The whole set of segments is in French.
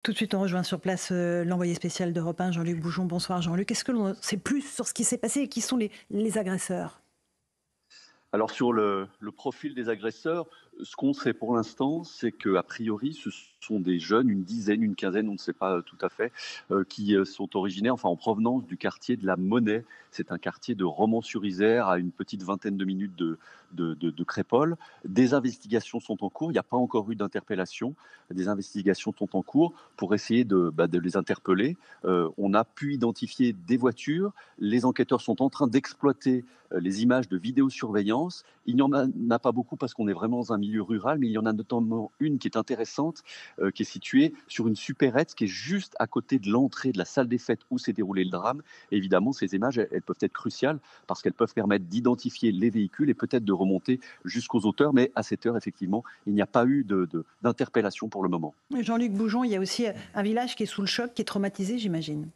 Tout de suite, on rejoint sur place l'envoyé spécial d'Europe 1, Jean-Luc Boujon. Bonsoir Jean-Luc. Est-ce que l'on sait plus sur ce qui s'est passé et qui sont les agresseurs? Alors sur le profil des agresseurs, ce qu'on sait pour l'instant, c'est qu'a priori, ce sont des jeunes, une dizaine, une quinzaine, on ne sait pas tout à fait, qui sont originaires, enfin en provenance du quartier de la Monnaie. C'est un quartier de Romans-sur-Isère, à une petite vingtaine de minutes de Crépol. Des investigations sont en cours, il n'y a pas encore eu d'interpellation. Des investigations sont en cours pour essayer de les interpeller. On a pu identifier des voitures. Les enquêteurs sont en train d'exploiter les images de vidéosurveillance. Il n'y en a pas beaucoup parce qu'on est vraiment dans un milieu rural, mais il y en a notamment une qui est intéressante, qui est située sur une supérette qui est juste à côté de l'entrée de la salle des fêtes où s'est déroulé le drame. Et évidemment, ces images, elles peuvent être cruciales parce qu'elles peuvent permettre d'identifier les véhicules et peut-être de remonter jusqu'aux auteurs. Mais à cette heure, effectivement, il n'y a pas eu d'interpellation pour le moment. Jean-Luc Boujon, il y a aussi un village qui est sous le choc, qui est traumatisé, j'imagine.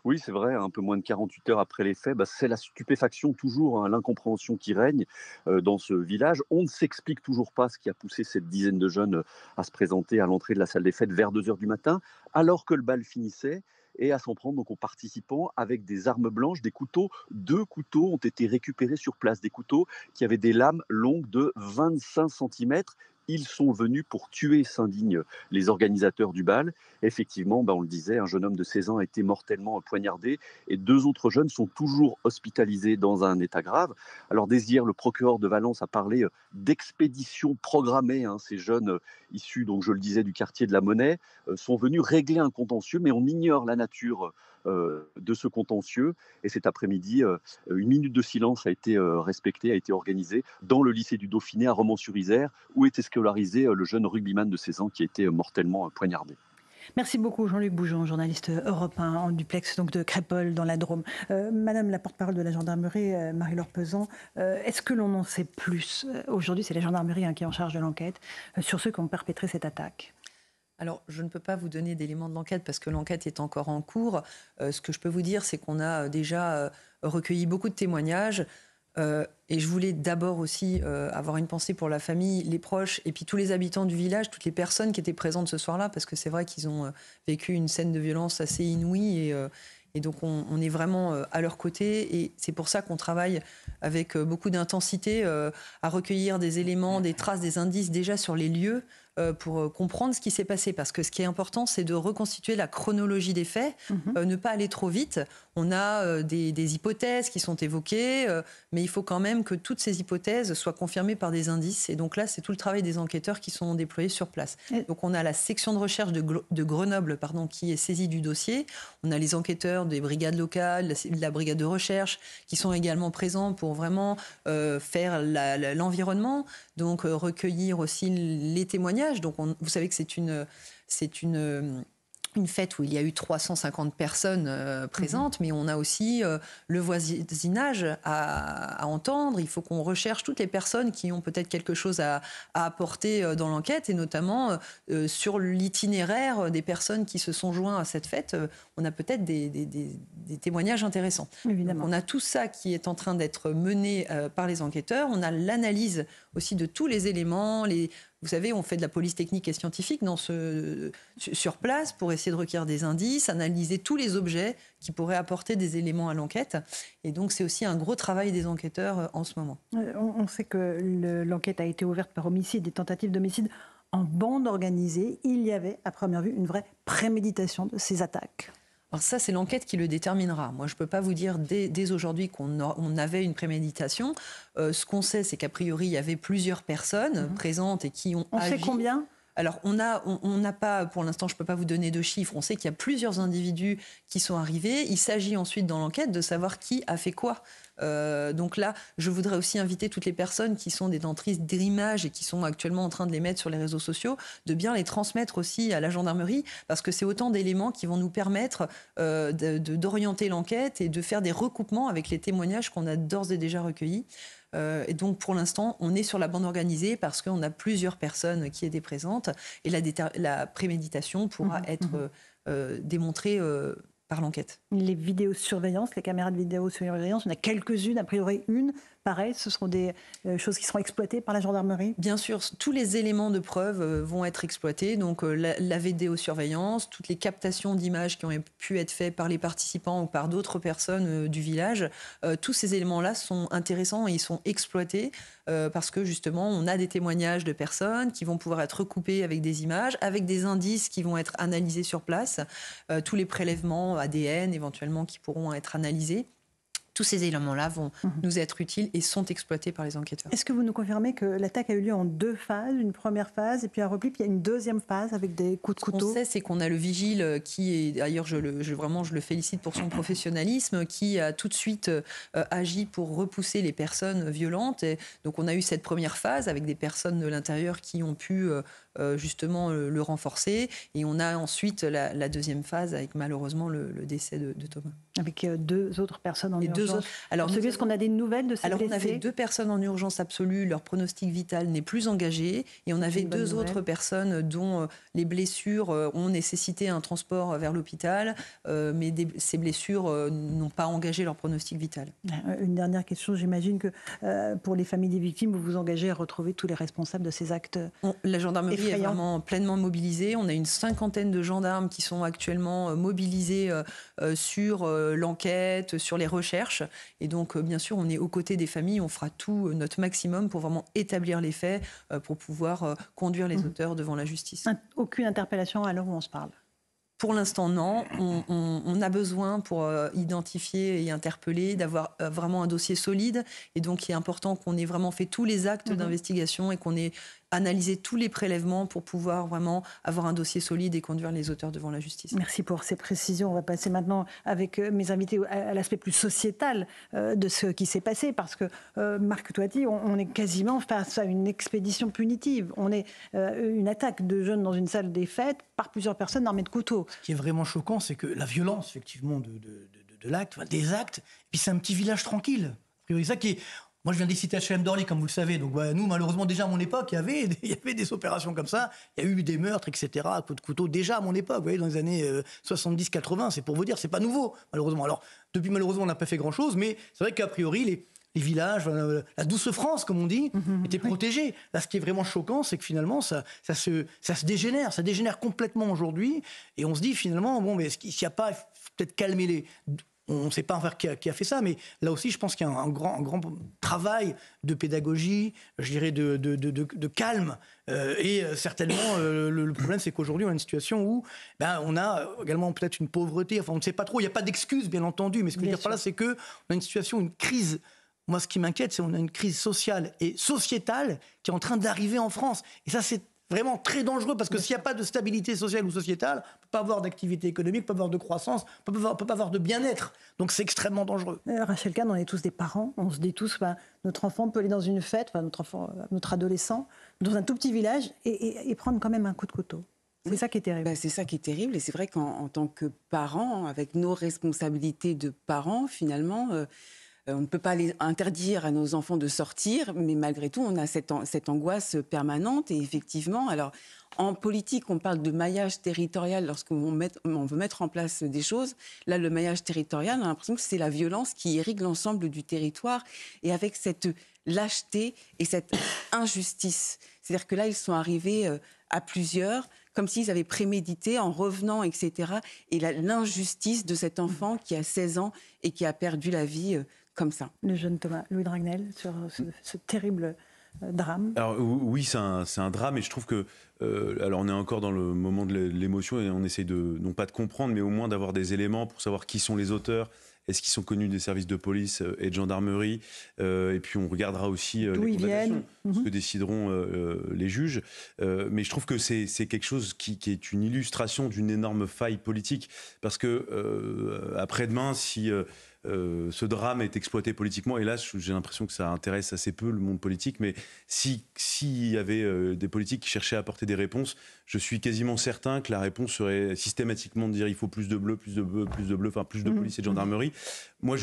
Oui, c'est vrai, un peu moins de 48 heures après les faits, c'est la stupéfaction toujours, hein, l'incompréhension qui règne dans ce village. On ne s'explique toujours pas ce qui a poussé cette dizaine de jeunes à se présenter à l'entrée de la salle des fêtes vers 2 heures du matin, alors que le bal finissait, et à s'en prendre donc aux participants avec des armes blanches, des couteaux. 2 couteaux ont été récupérés sur place, des couteaux qui avaient des lames longues de 25 centimètres. Ils sont venus pour tuer, s'indignent les organisateurs du bal. Effectivement, on le disait, un jeune homme de 16 ans a été mortellement poignardé et 2 autres jeunes sont toujours hospitalisés dans un état grave. Alors dès hier, le procureur de Valence a parlé d'expédition programmée, hein. Ces jeunes issus, donc je le disais, du quartier de la Monnaie, sont venus régler un contentieux, mais on ignore la nature de ce contentieux. Et cet après-midi, une minute de silence a été respectée, a été organisée dans le lycée du Dauphiné à Romans-sur-Isère, où était scolarisé le jeune rugbyman de 16 ans qui a été mortellement poignardé. Merci beaucoup Jean-Luc Boujon, journaliste Europe 1 en duplex donc de Crépol dans la Drôme. Madame la porte-parole de la gendarmerie, Marie-Laure Pesan, est-ce que l'on en sait plus? Aujourd'hui, c'est la gendarmerie qui est en charge de l'enquête sur ceux qui ont perpétré cette attaque. Alors, je ne peux pas vous donner d'éléments de l'enquête parce que l'enquête est encore en cours. Ce que je peux vous dire, c'est qu'on a déjà recueilli beaucoup de témoignages. Et je voulais d'abord aussi avoir une pensée pour la famille, les proches et puis tous les habitants du village, toutes les personnes qui étaient présentes ce soir-là, parce que c'est vrai qu'ils ont vécu une scène de violence assez inouïe et donc on est vraiment à leur côté. Et c'est pour ça qu'on travaille avec beaucoup d'intensité à recueillir des éléments, des traces, des indices déjà sur les lieux pour comprendre ce qui s'est passé. Parce que ce qui est important, c'est de reconstituer la chronologie des faits, ne pas aller trop vite. On a des hypothèses qui sont évoquées, mais il faut quand même que toutes ces hypothèses soient confirmées par des indices. Et donc là, c'est tout le travail des enquêteurs qui sont déployés sur place. Donc on a la section de recherche de Grenoble qui est saisie du dossier. On a les enquêteurs des brigades locales, la brigade de recherche, qui sont également présents pour vraiment faire l'environnement, donc recueillir aussi les témoignages. Donc vous savez que c'est une fête où il y a eu 350 personnes présentes, mais on a aussi le voisinage à entendre. Il faut qu'on recherche toutes les personnes qui ont peut-être quelque chose à apporter dans l'enquête, et notamment sur l'itinéraire des personnes qui se sont joints à cette fête. On a peut-être des témoignages intéressants. Évidemment. Donc on a tout ça qui est en train d'être mené par les enquêteurs. On a l'analyse aussi de tous les éléments, vous savez, on fait de la police technique et scientifique sur place pour essayer de recueillir des indices, analyser tous les objets qui pourraient apporter des éléments à l'enquête. Et donc, c'est aussi un gros travail des enquêteurs en ce moment. On sait que l'enquête a été ouverte par homicide et tentative d'homicide en bande organisée. Il y avait, à première vue, une vraie préméditation de ces attaques. Alors ça, c'est l'enquête qui le déterminera. Moi, je ne peux pas vous dire dès aujourd'hui qu'on avait une préméditation. Ce qu'on sait, c'est qu'a priori, il y avait plusieurs personnes présentes et qui ont agi. On sait combien ? Alors, on n'a pas, pour l'instant, je ne peux pas vous donner de chiffres. On sait qu'il y a plusieurs individus qui sont arrivés. Il s'agit ensuite, dans l'enquête, de savoir qui a fait quoi. Donc là, je voudrais aussi inviter toutes les personnes qui sont détentrices d'images et qui sont actuellement en train de les mettre sur les réseaux sociaux, de bien les transmettre aussi à la gendarmerie, parce que c'est autant d'éléments qui vont nous permettre d'orienter l'enquête et de faire des recoupements avec les témoignages qu'on a d'ores et déjà recueillis. Et donc, pour l'instant, on est sur la bande organisée parce qu'on a plusieurs personnes qui étaient présentes. Et la préméditation pourra être démontrée par l'enquête. Les vidéosurveillances, les caméras de vidéosurveillance, il y en a quelques-unes, a priori une. pareil, ce seront des choses qui seront exploitées par la gendarmerie? Bien sûr, tous les éléments de preuve vont être exploités. Donc la vidéosurveillance, toutes les captations d'images qui ont pu être faites par les participants ou par d'autres personnes du village, tous ces éléments-là sont intéressants et ils sont exploités parce que justement, on a des témoignages de personnes qui vont pouvoir être recoupés avec des images, avec des indices qui vont être analysés sur place, tous les prélèvements ADN éventuellement qui pourront être analysés. Tous ces éléments-là vont nous être utiles et sont exploités par les enquêteurs. Est-ce que vous nous confirmez que l'attaque a eu lieu en 2 phases, une première phase et puis un repli, puis il y a une deuxième phase avec des coups de couteau? Ce qu'on sait, c'est qu'on a le vigile qui est, d'ailleurs, je le félicite pour son professionnalisme, qui a tout de suite agi pour repousser les personnes violentes. Et donc on a eu cette première phase avec des personnes de l'intérieur qui ont pu justement le renforcer. Et on a ensuite la deuxième phase avec malheureusement le décès de Thomas. Avec 2 autres personnes en urgence. Alors, est-ce qu'on a des nouvelles de ces blessés? On avait 2 personnes en urgence absolue, leur pronostic vital n'est plus engagé. Et on avait 2 autres personnes dont les blessures ont nécessité un transport vers l'hôpital, mais ces blessures n'ont pas engagé leur pronostic vital. Une dernière question, j'imagine que pour les familles des victimes, vous vous engagez à retrouver tous les responsables de ces actes La gendarmerie effrayants. Est vraiment pleinement mobilisée. On a une 50aine de gendarmes qui sont actuellement mobilisés sur l'enquête, sur les recherches. Et donc, bien sûr, on est aux côtés des familles. On fera tout notre maximum pour vraiment établir les faits, pour pouvoir conduire les auteurs devant la justice. Aucune interpellation à l'heure où on se parle? Pour l'instant, non. On a besoin, pour identifier et interpeller, d'avoir vraiment un dossier solide. Et donc, il est important qu'on ait vraiment fait tous les actes d'investigation et qu'on ait analysé tous les prélèvements pour pouvoir vraiment avoir un dossier solide et conduire les auteurs devant la justice. Merci pour ces précisions. On va passer maintenant avec mes invités à l'aspect plus sociétal de ce qui s'est passé, parce que Marc Toiti, on est quasiment face à une expédition punitive. On est une attaque de jeunes dans une salle des fêtes par plusieurs personnes armées de couteaux. Ce qui est vraiment choquant, c'est que la violence, effectivement, de l'acte, enfin, des actes, et puis c'est un petit village tranquille. C'est ça qui est... Moi, je viens des cités HLM-Dorly, comme vous le savez. Donc, nous, malheureusement, déjà à mon époque, il y avait des opérations comme ça. Il y a eu des meurtres, etc., à coups de couteau, déjà à mon époque, vous voyez, dans les années 70-80. C'est pour vous dire, c'est pas nouveau, malheureusement. Alors, depuis, malheureusement, on n'a pas fait grand-chose, mais c'est vrai qu'a priori, les villages, la douce France, comme on dit, étaient protégés. Là, ce qui est vraiment choquant, c'est que finalement, ça se dégénère. Ça dégénère complètement aujourd'hui. Et on se dit, finalement, bon, mais est-ce qu'il n'y a pas... faut peut-être calmer les... On ne sait pas encore qui a fait ça, mais là aussi, je pense qu'il y a un grand travail de pédagogie, je dirais de calme. Et certainement, le problème, c'est qu'aujourd'hui, on a une situation où on a également peut-être une pauvreté. Enfin, on ne sait pas trop. Il n'y a pas d'excuses, bien entendu. Mais ce que je veux dire par là, c'est qu'on a une situation, une crise. Moi, ce qui m'inquiète, c'est qu'on a une crise sociale et sociétale qui est en train d'arriver en France. Et ça, c'est vraiment très dangereux, parce que s'il n'y a pas de stabilité sociale ou sociétale, on ne peut pas avoir d'activité économique, on ne peut pas avoir de croissance, on ne peut pas avoir de bien-être. Donc c'est extrêmement dangereux. Rachel Kahn, on est tous des parents, on se dit tous, notre enfant peut aller dans une fête, notre adolescent, dans un tout petit village et prendre quand même un coup de couteau. C'est ça qui est terrible. C'est ça qui est terrible, et c'est vrai qu'en tant que parents, avec nos responsabilités de parents, finalement... on ne peut pas interdire à nos enfants de sortir, mais malgré tout, on a cette angoisse permanente. Et effectivement, alors, en politique, on parle de maillage territorial lorsqu'on veut mettre en place des choses. Là, le maillage territorial, on a l'impression que c'est la violence qui irrigue l'ensemble du territoire, et avec cette lâcheté et cette injustice. C'est-à-dire que là, ils sont arrivés à plusieurs, comme s'ils avaient prémédité en revenant, etc. Et l'injustice de cet enfant qui a 16 ans et qui a perdu la vie comme ça. Le jeune Thomas, Louis Dragnel, sur ce terrible drame. Alors oui, c'est un drame, et je trouve que alors on est encore dans le moment de l'émotion, et on essaie non pas de comprendre, mais au moins d'avoir des éléments pour savoir qui sont les auteurs. Est-ce qu'ils sont connus des services de police et de gendarmerie, et puis on regardera aussi les condamnations, ce que décideront les juges. Mais je trouve que c'est quelque chose qui est une illustration d'une énorme faille politique, parce que après-demain, si ce drame est exploité politiquement, et là j'ai l'impression que ça intéresse assez peu le monde politique, mais s'il y avait des politiques qui cherchaient à apporter des réponses, je suis quasiment certain que la réponse serait systématiquement de dire il faut plus de bleus, plus de bleus, plus de bleus, enfin plus de police et de gendarmerie, Moi,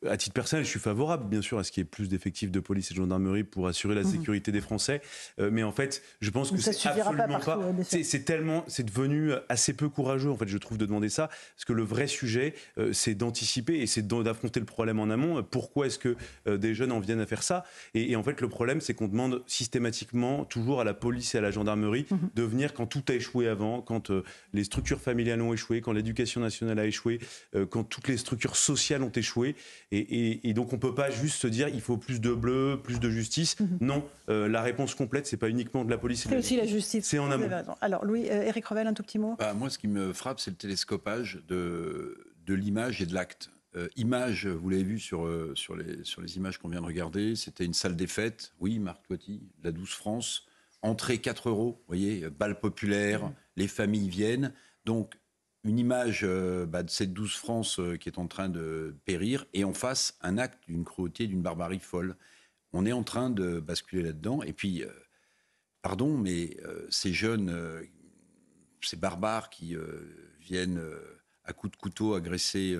à titre personnel, je suis favorable, bien sûr, à ce qu'il y ait plus d'effectifs de police et de gendarmerie pour assurer la sécurité des Français. Mais en fait, je pense que c'est absolument pas. C'est devenu assez peu courageux, en fait, je trouve, de demander ça. Parce que le vrai sujet, c'est d'anticiper et c'est d'affronter le problème en amont. Pourquoi est-ce que des jeunes en viennent à faire ça ? Et en fait, le problème, c'est qu'on demande systématiquement, toujours à la police et à la gendarmerie, de venir quand tout a échoué avant, quand les structures familiales ont échoué, quand l'éducation nationale a échoué, quand toutes les structures sociales ont échoué. Et donc, on ne peut pas juste se dire il faut plus de bleu, plus de justice. Non, la réponse complète, ce n'est pas uniquement de la police. C'est aussi la justice. C'est en amont. Alors, Louis, Éric Revel, un tout petit mot. Moi, ce qui me frappe, c'est le télescopage de l'image et de l'acte. Image, vous l'avez vu sur les images qu'on vient de regarder, c'était une salle des fêtes. Oui, Marc Toiti, la 12 France. Entrée 4 €, vous voyez, bal populaire, les familles viennent. Donc, une image de cette 12 France qui est en train de périr, et en face, un acte d'une cruauté, d'une barbarie folle. On est en train de basculer là-dedans. Et puis, pardon, mais ces jeunes, ces barbares qui viennent à coups de couteau agresser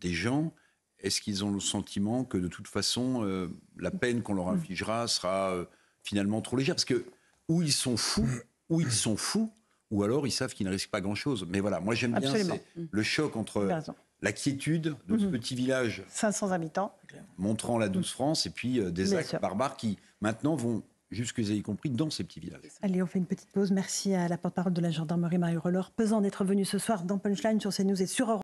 des gens, est-ce qu'ils ont le sentiment que de toute façon, la peine qu'on leur infligera sera finalement trop légère ? Parce que ou ils sont fous, ou alors ils savent qu'ils ne risquent pas grand-chose. Mais voilà, moi j'aime bien le choc entre la quiétude de ce petit village 500 habitants montrant la 12 France et puis des actes barbares qui maintenant vont, jusque y compris, dans ces petits villages. Allez, on fait une petite pause. Merci à la porte-parole de la gendarmerie, Marie-Laure Pesant, d'être venue ce soir dans Punchline sur CNews et sur Europe.